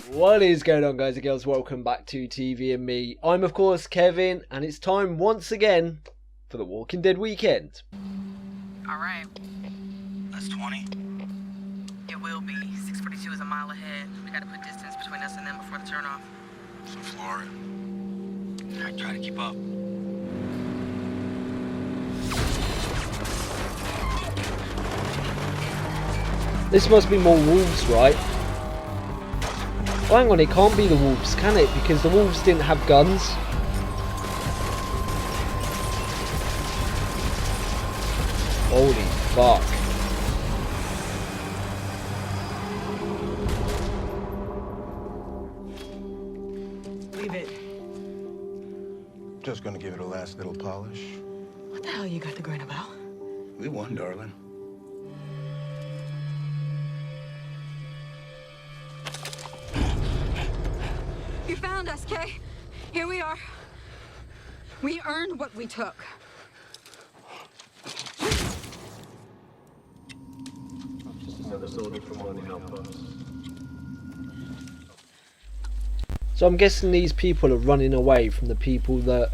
What is going on, guys and girls? Welcome back to TV and Me. I'm of course Kevin, and it's time once again for the Walking Dead weekend. Alright. That's 20. It will be. 642 is a mile ahead. We gotta put distance between us and them before the turnoff. So Florida. I try to keep up. This must be more wolves, right? Oh, hang on, it can't be the wolves, can it? Because the wolves didn't have guns. Holy fuck. Leave it. Just gonna give it a last little polish. What the hell you got to grin about? We won, darling. You found us, Kay. Here we are. We earned what we took. Just another soldier from one of the outposts. So I'm guessing these people are running away from the people that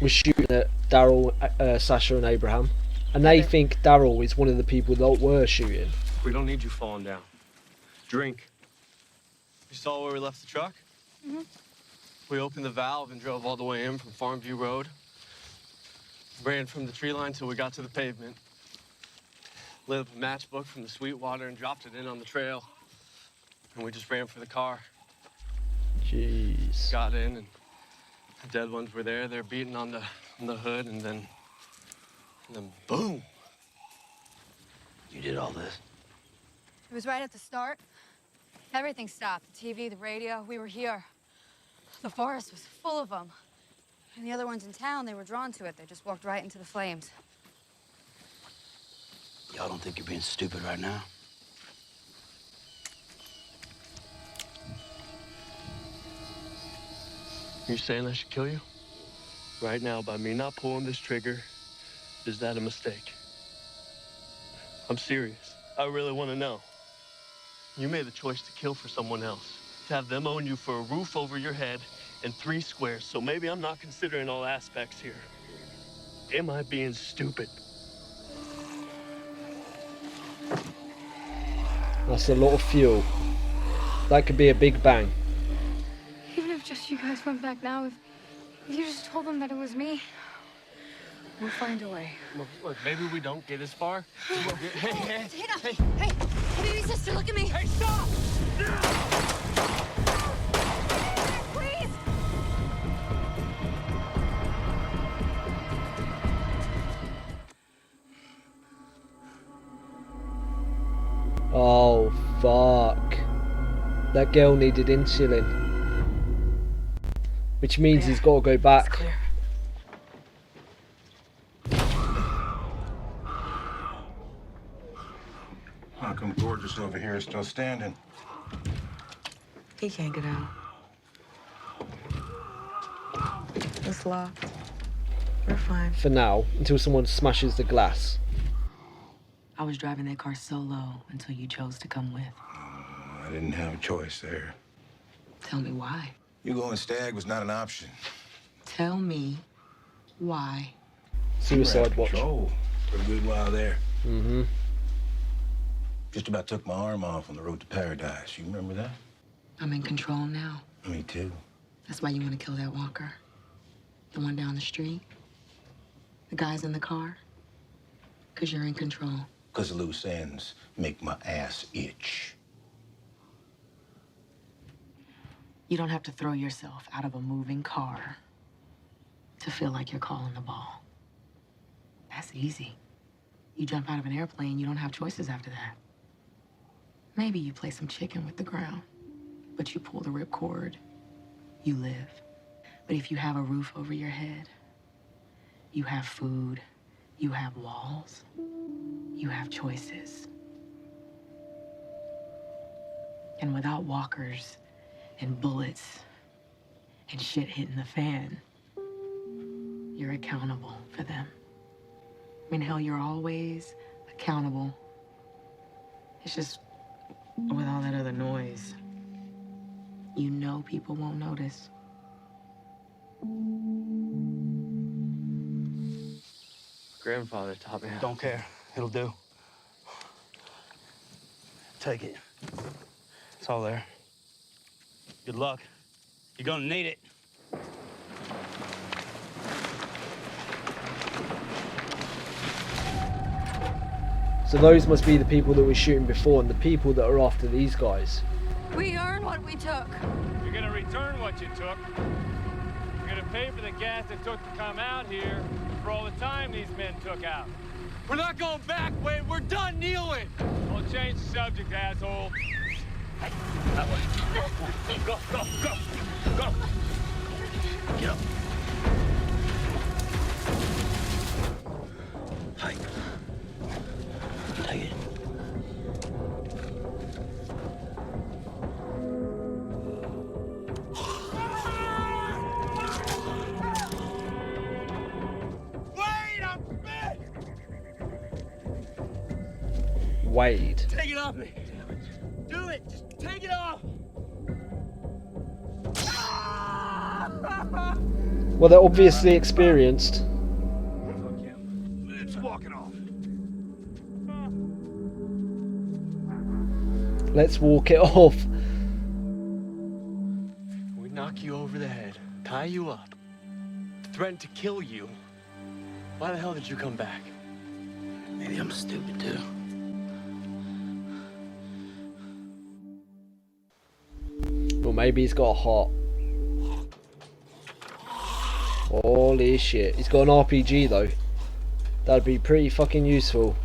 were shooting at Daryl, Sasha and Abraham. And they think Daryl is one of the people that were shooting. We don't need you falling down. Drink. You saw where we left the truck? Mm-hmm. We opened the valve and drove all the way in from Farmview Road. Ran from the tree line till we got to the pavement. Lit up a matchbook from the Sweetwater and dropped it in on the trail. And we just ran for the car. Jeez. Got in and the dead ones were there. They're beating on the hood and then boom. You did all this? It was right at the start. Everything stopped. The TV, the radio. We were here. The forest was full of them. And the other ones in town, they were drawn to it. They just walked right into the flames. Y'all don't think you're being stupid right now? You saying I should kill you? Right now, by me not pulling this trigger, is that a mistake? I'm serious. I really want to know. You made the choice to kill for someone else, to have them own you for a roof over your head and 3 squares, so maybe I'm not considering all aspects here. Am I being stupid? That's a lot of fuel. That could be a big bang. Even if just you guys went back now, if you just told them that it was me, we'll find a way. Look, maybe we don't get as far. Hey, Hey, baby sister, look at me. Hey, stop! Please. Oh, fuck. That girl needed insulin. Which means he's got to go It's back. clear. How come Gorgeous over here is still standing? He can't get out. It's locked. We're fine. For now, until someone smashes the glass. I was driving that car solo until you chose to come with. I didn't have a choice there. Tell me why. You going stag was not an option. Tell me why. Suicide watch. Patrol for a good while there. Mm-hmm. Just about took my arm off on the road to paradise. You remember that? I'm in control now. Me too. That's why you want to kill that walker. The one down the street. The guys in the car. Because you're in control. Because loose ends make my ass itch. You don't have to throw yourself out of a moving car to feel like you're calling the ball. That's easy. You jump out of an airplane, you don't have choices after that. Maybe you play some chicken with the ground, but you pull the ripcord, you live. But if you have a roof over your head, you have food, you have walls, you have choices. And without walkers and bullets and shit hitting the fan, you're accountable for them. I mean, hell, you're always accountable. It's just with all that other noise. You know people won't notice. Grandfather taught me how. Don't care. It'll do. Take it. It's all there. Good luck. You're gonna need it. So those must be the people that were shooting before and the people that are after these guys. We earned what we took. You're gonna return what you took. You're gonna pay for the gas it took to come out here, for all the time these men took out. We're not going back, Wade. We're done kneeling. Well, change the subject, asshole. That way. Go, go, go, go. Get up. Hey. Take it. Wade. Take it off me. Do it. Just take it off. Well, they're obviously experienced. It's walking off. Let's walk it off. We knock you over the head, tie you up, threaten to kill you. Why the hell did you come back? Maybe I'm stupid too. Or maybe he's got a heart. Holy shit. He's got an RPG though. That'd be pretty fucking useful.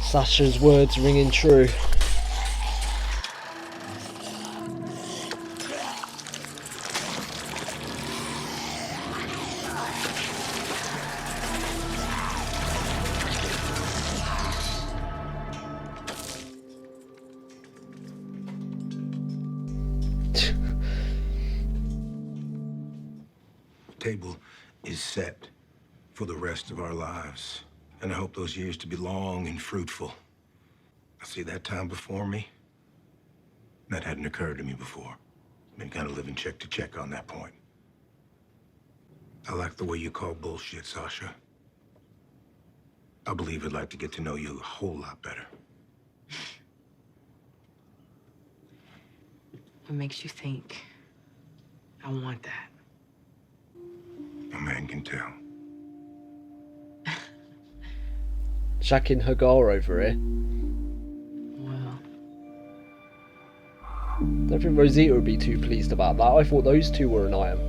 Sasha's words ringing true. The table is set for the rest of our lives. And I hope those years to be long and fruitful. I see that time before me. That hadn't occurred to me before. Been kind of living check to check on that point. I like the way you call bullshit, Sasha. I believe I'd like to get to know you a whole lot better. What makes you think I want that? A man can tell. Shacking Hagar over here. Well, Don't think Rosita would be too pleased about that. I thought those two were an item.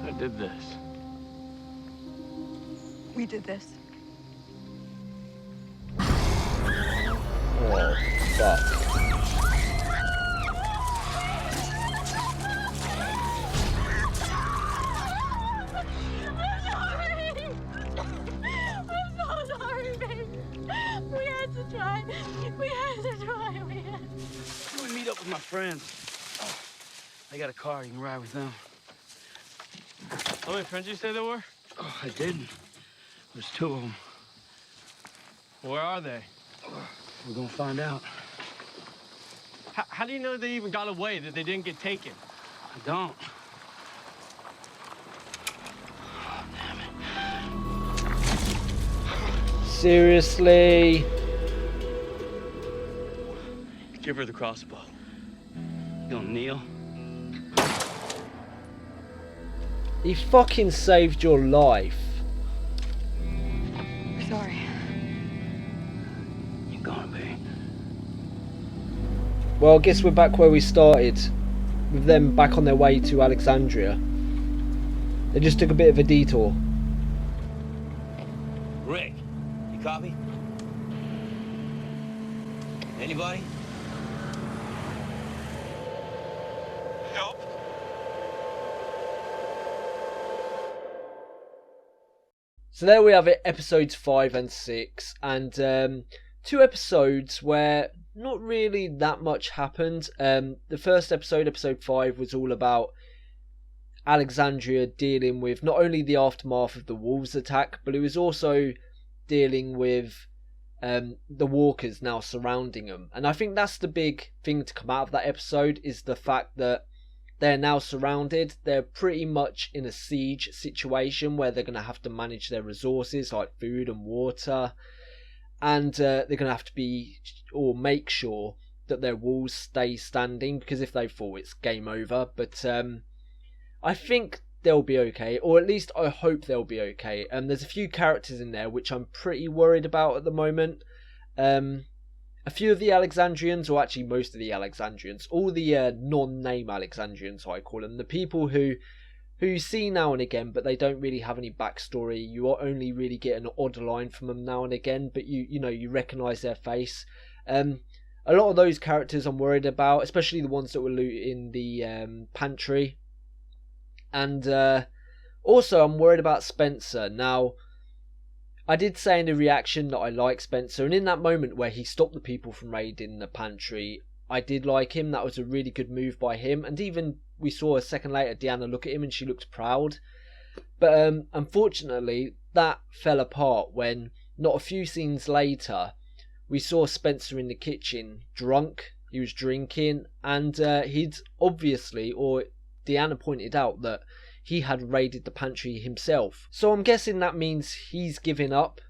I did this. We did this. Oh, fuck. We meet up with my friends. I got a car. You can ride with them. How many friends you say there were? Oh, I didn't. There's two of them. Where are they? We're gonna find out. How do you know they even got away, that they didn't get taken? I don't. Seriously? Give her the crossbow. You gonna kneel? He fucking saved your life. We're sorry. You're gonna be. Well, I guess we're back where we started. With them back on their way to Alexandria. They just took a bit of a detour. Rick, you copy? Anybody? Help. So there we have it, episodes 5 and 6, and 2 episodes where not really that much happened. The first episode, episode 5, was all about Alexandria dealing with not only the aftermath of the wolves attack, but it was also dealing with the walkers now surrounding them. And I think that's the big thing to come out of that episode, is the fact that they're now surrounded. They're pretty much in a siege situation where they're going to have to manage their resources like food and water, and they're going to have to make sure that their walls stay standing, because if they fall, it's game over. But I think they'll be okay, or at least I hope they'll be okay. There's a few characters in there which I'm pretty worried about at the moment. A few of the Alexandrians, or actually most of the Alexandrians, all the non-name Alexandrians, I call them, the people who you see now and again, but they don't really have any backstory. You only really get an odd line from them now and again, but you recognise their face. A lot of those characters I'm worried about, especially the ones that were looting the pantry. And also I'm worried about Spencer. Now, I did say in the reaction that I like Spencer, and in that moment where he stopped the people from raiding the pantry, I did like him. That was a really good move by him. And even we saw a second later Deanna look at him and she looked proud. But unfortunately, that fell apart when, not a few scenes later, we saw Spencer in the kitchen drunk. He was drinking, and he'd obviously, or Deanna pointed out, that he had raided the pantry himself. So I'm guessing that means he's giving up.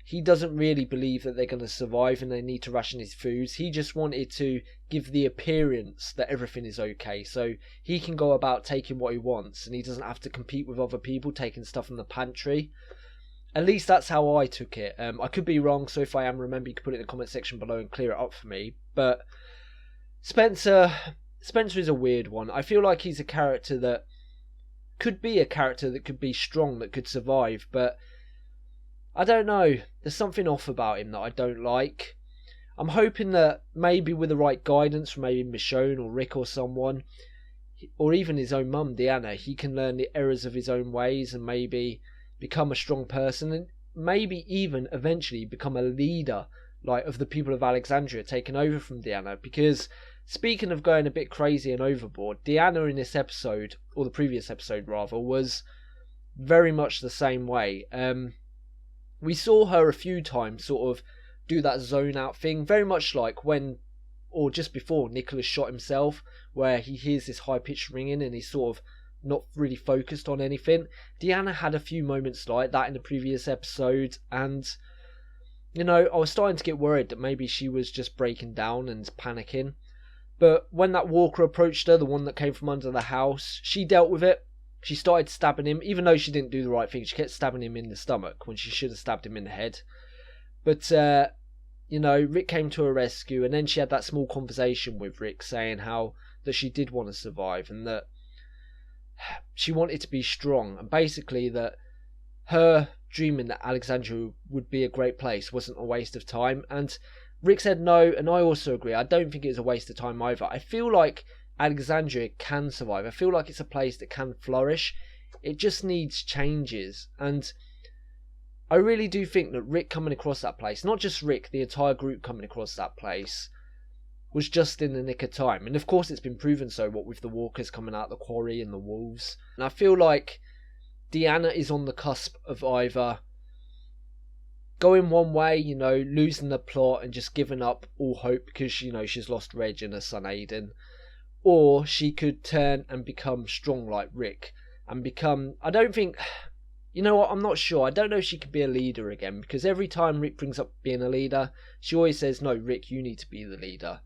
He doesn't really believe that they're going to survive and they need to ration his foods. He just wanted to give the appearance that everything is okay, so he can go about taking what he wants and he doesn't have to compete with other people taking stuff from the pantry. At least that's how I took it. I could be wrong, so if I am, remember you can put it in the comment section below and clear it up for me. But Spencer is a weird one. I feel like he's a character that could be a character that could be strong, that could survive, but I don't know. There's something off about him that I don't like. I'm hoping that maybe with the right guidance from maybe Michonne or Rick or someone, or even his own mum, Deanna, he can learn the errors of his own ways and maybe become a strong person, and maybe even eventually become a leader, like of the people of Alexandria, taking over from Deanna. Because speaking of going a bit crazy and overboard, Deanna in this episode, or the previous episode rather, was very much the same way. We saw her a few times sort of do that zone out thing, very much like when, or just before, Nicholas shot himself, where he hears this high pitched ringing and he's sort of not really focused on anything. Deanna had a few moments like that in the previous episode, and I was starting to get worried that maybe she was just breaking down and panicking. But when that walker approached her, the one that came from under the house, she dealt with it. She started stabbing him, even though she didn't do the right thing. She kept stabbing him in the stomach when she should have stabbed him in the head. But, Rick came to her rescue, and then she had that small conversation with Rick saying how that she did want to survive and that she wanted to be strong. And basically that her dreaming that Alexandria would be a great place wasn't a waste of time. And Rick said no, and I also agree. I don't think it's a waste of time either. I feel like Alexandria can survive. I feel like it's a place that can flourish. It just needs changes. And I really do think that Rick coming across that place, not just Rick, the entire group coming across that place, was just in the nick of time. And of course it's been proven so, what with the walkers coming out the quarry and the wolves. And I feel like Deanna is on the cusp of either going one way, losing the plot and just giving up all hope because, she's lost Reg and her son Aiden. Or she could turn and become strong like Rick. And become, I don't think, I'm not sure. I don't know if she could be a leader again. Because every time Rick brings up being a leader, she always says, no, Rick, you need to be the leader.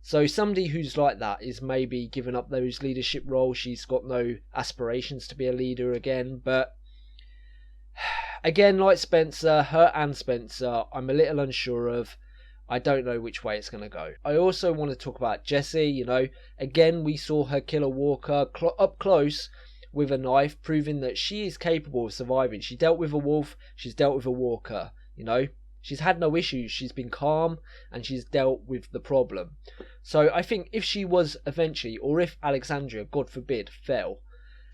So somebody who's like that is maybe giving up those leadership roles. She's got no aspirations to be a leader again. But again, like Spencer, her and Spencer, I'm a little unsure of. I don't know which way it's going to go. I also want to talk about Jessie. Again, we saw her kill a walker up close with a knife, proving that she is capable of surviving. She dealt with a wolf. She's dealt with a walker. She's had no issues. She's been calm and she's dealt with the problem. So I think if she was eventually, or if Alexandria, God forbid, fell,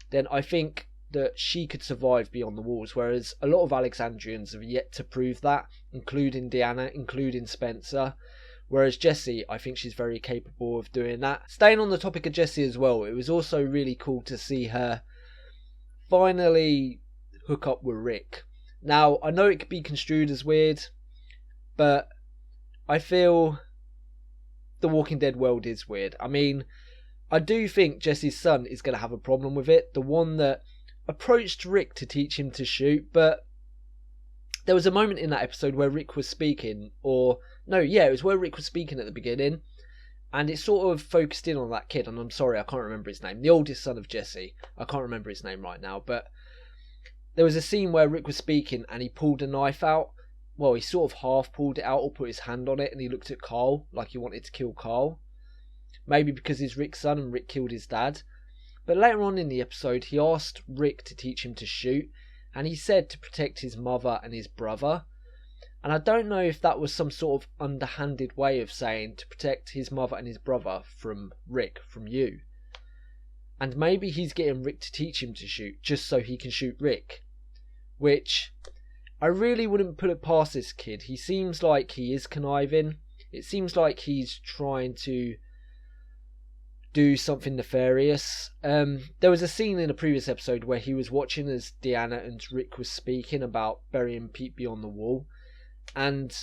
then I think that she could survive beyond the walls, whereas a lot of Alexandrians have yet to prove that, including Deanna, including Spencer. Whereas Jessie, I think she's very capable of doing that. Staying on the topic of Jessie as well, it was also really cool to see her finally hook up with Rick. Now, I know it could be construed as weird, but I feel the Walking Dead world is weird. I mean, I do think Jessie's son is going to have a problem with it. The one that approached Rick to teach him to shoot, but there was a moment in that episode where Rick was speaking, it was where Rick was speaking at the beginning, and it sort of focused in on that kid, and I'm sorry, I can't remember his name, the oldest son of Jessie. I can't remember his name right now, but there was a scene where Rick was speaking and he pulled a knife out. Well, he sort of half pulled it out or put his hand on it, and he looked at Carl like he wanted to kill Carl. Maybe because he's Rick's son and Rick killed his dad. But later on in the episode, he asked Rick to teach him to shoot, and he said to protect his mother and his brother. And I don't know if that was some sort of underhanded way of saying to protect his mother and his brother from Rick, from you. And maybe he's getting Rick to teach him to shoot just so he can shoot Rick. Which, I really wouldn't put it past this kid. He seems like he is conniving. It seems like he's trying to do something nefarious. There was a scene in a previous episode where he was watching as Deanna and Rick was speaking about burying Pete beyond the wall, and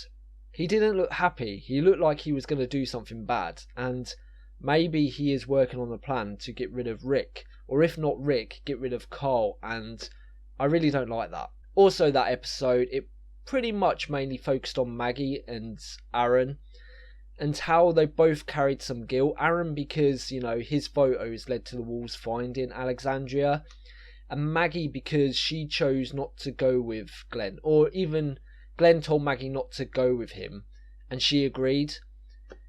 he didn't look happy. He looked like he was going to do something bad, and maybe he is working on a plan to get rid of Rick, or if not Rick, get rid of Carl, and I really don't like that. Also, that episode, it pretty much mainly focused on Maggie and Aaron, and how they both carried some guilt. Aaron because, his photos led to the Wolves finding Alexandria, and Maggie because she chose not to go with Glenn, or even Glenn told Maggie not to go with him, and she agreed,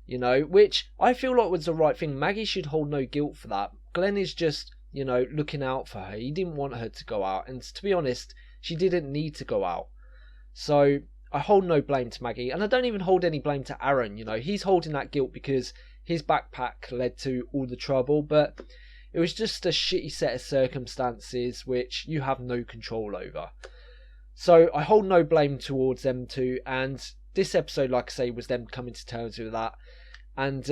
which I feel like was the right thing. Maggie should hold no guilt for that. Glenn is just, looking out for her. He didn't want her to go out, and to be honest, she didn't need to go out. So I hold no blame to Maggie, and I don't even hold any blame to Aaron. He's holding that guilt because his backpack led to all the trouble, but it was just a shitty set of circumstances which you have no control over. So I hold no blame towards them two, and this episode, like I say, was them coming to terms with that. And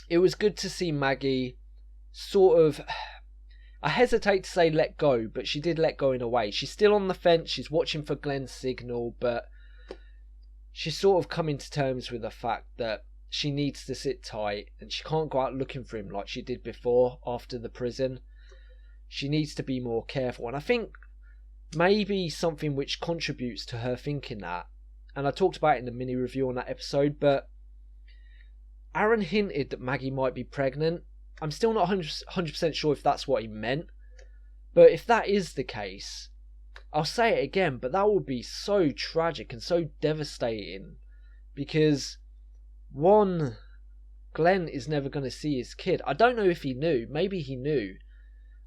it was good to see Maggie sort of, I hesitate to say let go, but she did let go in a way. She's still on the fence, she's watching for Glenn's signal, but she's sort of coming to terms with the fact that she needs to sit tight and she can't go out looking for him like she did before after the prison. She needs to be more careful, and I think maybe something which contributes to her thinking that, and I talked about it in the mini review on that episode, but Aaron hinted that Maggie might be pregnant. I'm still not 100% sure if that's what he meant, but if that is the case, I'll say it again, but that would be so tragic and so devastating, because one, Glenn is never going to see his kid. I don't know if he knew. Maybe he knew.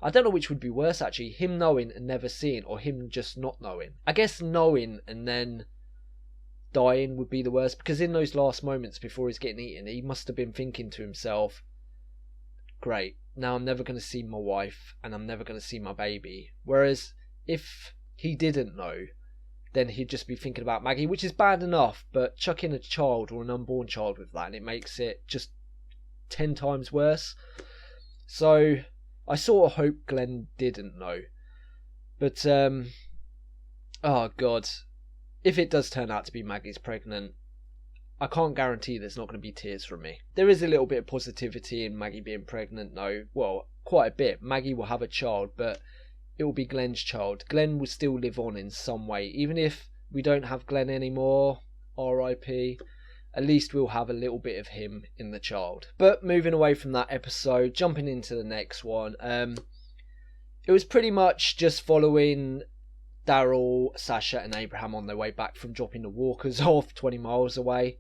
I don't know which would be worse, actually, him knowing and never seeing, or him just not knowing. I guess knowing and then dying would be the worst, because in those last moments before he's getting eaten, he must have been thinking to himself, great, now I'm never going to see my wife and I'm never going to see my baby. Whereas if he didn't know, then he'd just be thinking about Maggie, which is bad enough, but chuck in a child or an unborn child with that and it makes it just 10 times worse. So I sort of hope Glenn didn't know. But oh god, if it does turn out to be Maggie's pregnant, I can't guarantee there's not going to be tears from me. There is a little bit of positivity in Maggie being pregnant, though. Well, quite a bit. Maggie will have a child, but it will be Glenn's child. Glenn will still live on in some way. Even if we don't have Glenn anymore, R.I.P., at least we'll have a little bit of him in the child. But moving away from that episode, jumping into the next one, it was pretty much just following Daryl, Sasha and Abraham on their way back from dropping the walkers off 20 miles away.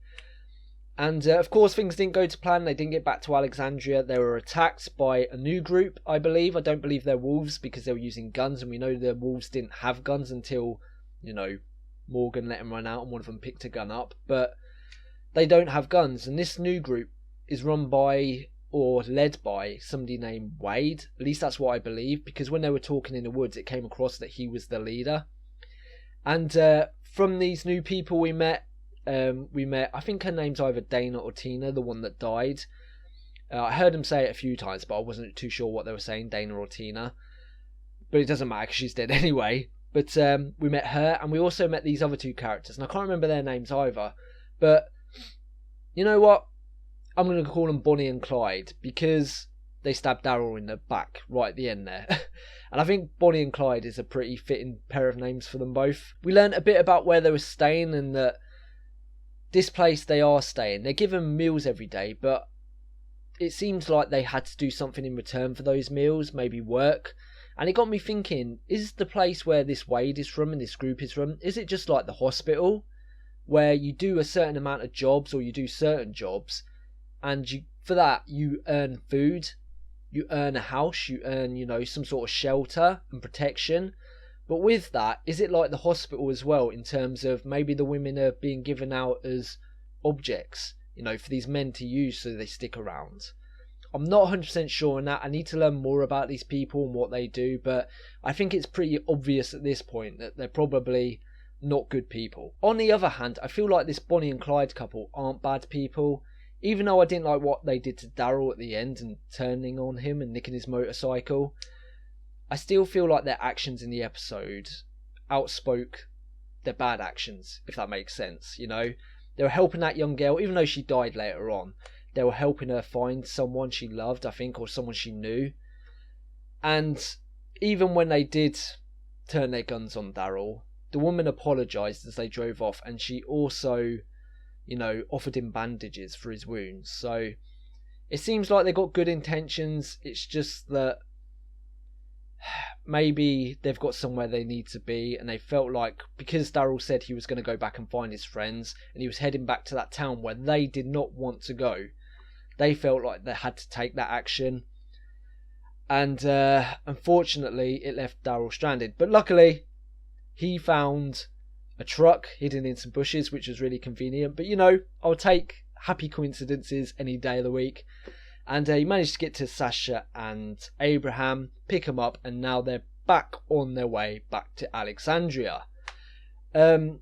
And of course things didn't go to plan. They didn't get back to Alexandria. They were attacked by a new group, I believe. I don't believe they're wolves because they were using guns, and we know the wolves didn't have guns until, Morgan let them run out and one of them picked a gun up. But they don't have guns, and this new group is run by or led by somebody named Wade. At least that's what I believe, because when they were talking in the woods, it came across that he was the leader. And from these new people we met, I think her name's either Dana or Tina, the one that died. I heard them say it a few times, but I wasn't too sure what they were saying, Dana or Tina. But it doesn't matter because she's dead anyway. But we met her, and we also met these other two characters, and I can't remember their names either. But you know what? I'm going to call them Bonnie and Clyde, because they stabbed Daryl in the back right at the end there. And I think Bonnie and Clyde is a pretty fitting pair of names for them both. We learned a bit about where they were staying, and that this place they are staying, they're given meals every day, but it seems like they had to do something in return for those meals, maybe work. And it got me thinking, is the place where this Wade is from and this group is from, is it just like the hospital, where you do a certain amount of jobs, or you do certain jobs, and for that you earn food, you earn a house, you earn, some sort of shelter and protection. But with that, is it like the hospital as well, in terms of maybe the women are being given out as objects, for these men to use so they stick around? I'm not 100% sure on that. I need to learn more about these people and what they do, but I think it's pretty obvious at this point that they're probably not good people. On the other hand, I feel like this Bonnie and Clyde couple aren't bad people. Even though I didn't like what they did to Daryl at the end and turning on him and nicking his motorcycle, I still feel like their actions in the episode outspoke their bad actions, if that makes sense. They were helping that young girl, even though she died later on. They were helping her find someone she loved, I think, or someone she knew. And even when they did turn their guns on Daryl, the woman apologised as they drove off, and she also, offered him bandages for his wounds. So it seems like they got good intentions. It's just that maybe they've got somewhere they need to be, and they felt like, because Daryl said he was going to go back and find his friends, and he was heading back to that town where they did not want to go, they felt like they had to take that action. And unfortunately it left Daryl stranded, but luckily he found a truck hidden in some bushes, which was really convenient. But I'll take happy coincidences any day of the week. And he managed to get to Sasha and Abraham, pick them up, and now they're back on their way back to Alexandria. I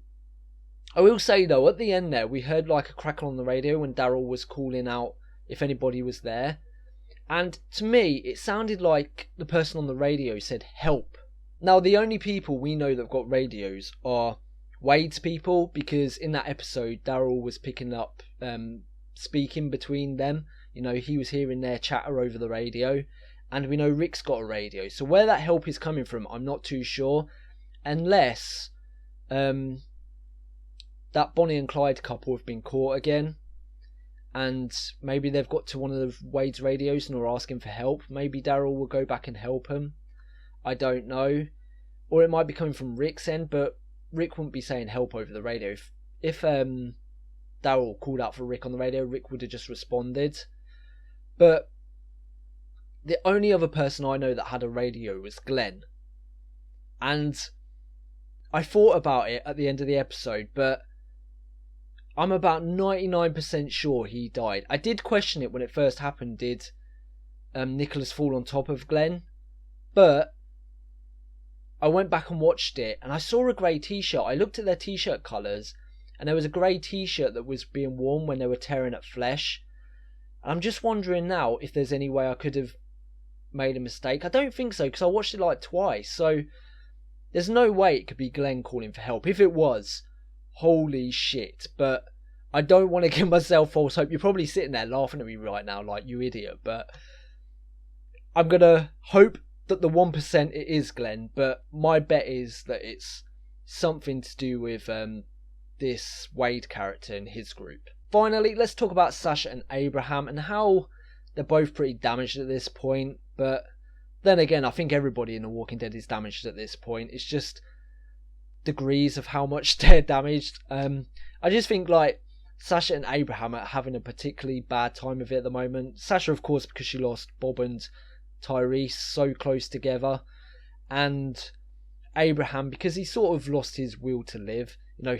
will say though, at the end there, we heard like a crackle on the radio when Daryl was calling out if anybody was there. And to me, it sounded like the person on the radio said help. Now, the only people we know that have got radios are Wade's people, because in that episode, Daryl was picking up, speaking between them. He was hearing their chatter over the radio. And we know Rick's got a radio. So where that help is coming from, I'm not too sure. Unless that Bonnie and Clyde couple have been caught again. And maybe they've got to one of Wade's radios and are asking for help. Maybe Daryl will go back and help him. I don't know. Or it might be coming from Rick's end, but Rick wouldn't be saying help over the radio. If Daryl called out for Rick on the radio, Rick would have just responded. But the only other person I know that had a radio was Glenn. And I thought about it at the end of the episode, but I'm about 99% sure he died. I did question it when it first happened. Did Nicholas fall on top of Glenn? But I went back and watched it, and I saw a grey t-shirt. I looked at their t-shirt colours, and there was a grey t-shirt that was being worn when they were tearing at flesh. And I'm just wondering now if there's any way I could have made a mistake. I don't think so, because I watched it like twice. So there's no way it could be Glenn calling for help. If it was, holy shit. But I don't want to give myself false hope. You're probably sitting there laughing at me right now like, you idiot. But I'm going to hope that the 1% it is Glenn. But my bet is that it's something to do with this Wade character in his group. Finally, let's talk about Sasha and Abraham and how they're both pretty damaged at this point. But then again, I think everybody in The Walking Dead is damaged at this point. It's just degrees of how much they're damaged. I just think like Sasha and Abraham are having a particularly bad time of it at the moment. Sasha, of course, because she lost Bob and Tyrese so close together, and Abraham because he sort of lost his will to live. I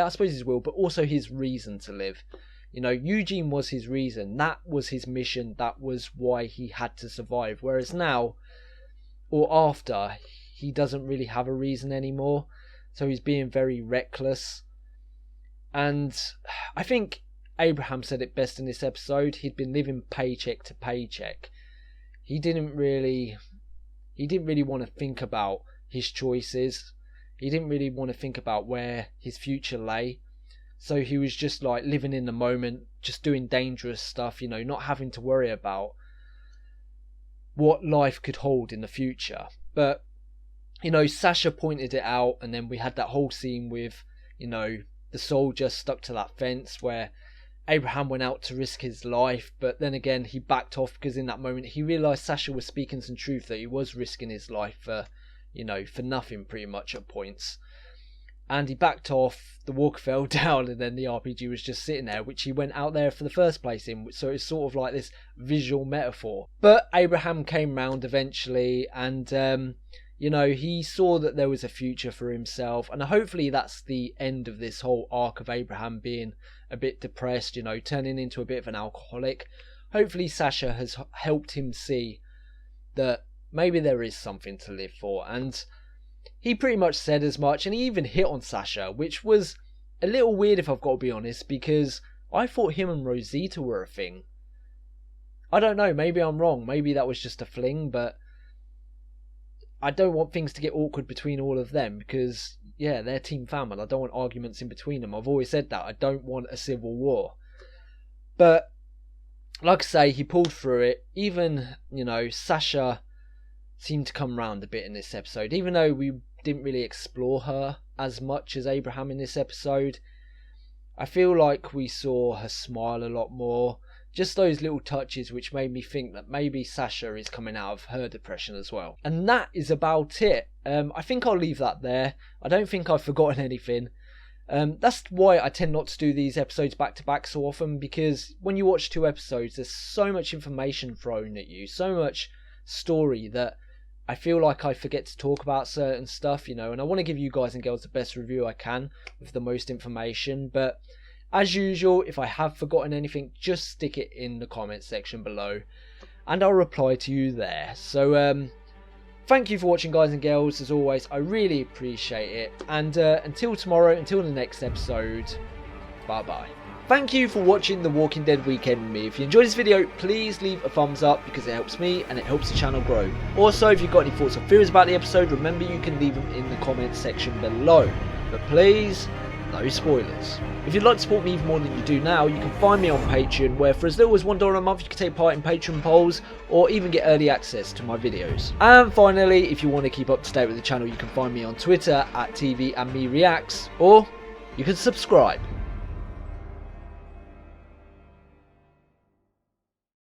suppose his will, but also his reason to live. You know, Eugene was his reason. That was his mission. That was why he had to survive. Whereas now, or after, he doesn't really have a reason anymore. So he's being very reckless. And I think Abraham said it best in this episode. He'd been living paycheck to paycheck. He didn't really want to think about his choices. He didn't really want to think about where his future lay. So he was just like living in the moment, just doing dangerous stuff, you know, not having to worry about what life could hold in the future. But, you know, Sasha pointed it out, and then we had that whole scene with, you know, the soldier stuck to that fence where Abraham went out to risk his life, but then again he backed off because in that moment he realised Sasha was speaking some truth, that he was risking his life for, you know, for nothing pretty much at points. And he backed off, the walker fell down, and then the RPG was just sitting there, which he went out there for the first place in. So it's sort of like this visual metaphor. But Abraham came round eventually, and you know, he saw that there was a future for himself, and hopefully that's the end of this whole arc of Abraham being a bit depressed, you know, turning into a bit of an alcoholic. Hopefully Sasha has helped him see that maybe there is something to live for, and he pretty much said as much, and he even hit on Sasha, which was a little weird if I've got to be honest, because I thought him and Rosita were a thing. I don't know, maybe I'm wrong, maybe that was just a fling, but I don't want things to get awkward between all of them, because, yeah, they're team fam, and I don't want arguments in between them. I've always said that. I don't want a civil war. But, like I say, he pulled through it. Even, you know, Sasha seemed to come round a bit in this episode. Even though we didn't really explore her as much as Abraham in this episode, I feel like we saw her smile a lot more. Just those little touches which made me think that maybe Sasha is coming out of her depression as well. And that is about it. I think I'll leave that there. I don't think I've forgotten anything. That's why I tend not to do these episodes back to back so often, because when you watch 2 episodes, there's so much information thrown at you, so much story, that I feel like I forget to talk about certain stuff, you know, and I want to give you guys and girls the best review I can with the most information. But as usual, if I have forgotten anything, just stick it in the comments section below and I'll reply to you there. So thank you for watching, guys and girls. As always, I really appreciate it, and until tomorrow, until the next episode, bye bye. Thank you for watching The Walking Dead Weekend with me. If you enjoyed this video, please leave a thumbs up, because it helps me and it helps the channel grow. Also, if you've got any thoughts or theories about the episode, remember you can leave them in the comments section below. But please, no spoilers. If you'd like to support me even more than you do now, you can find me on Patreon, where for as little as $1 a month you can take part in Patreon polls or even get early access to my videos. And finally, if you want to keep up to date with the channel, you can find me on Twitter at TVandMeReacts, or you can subscribe.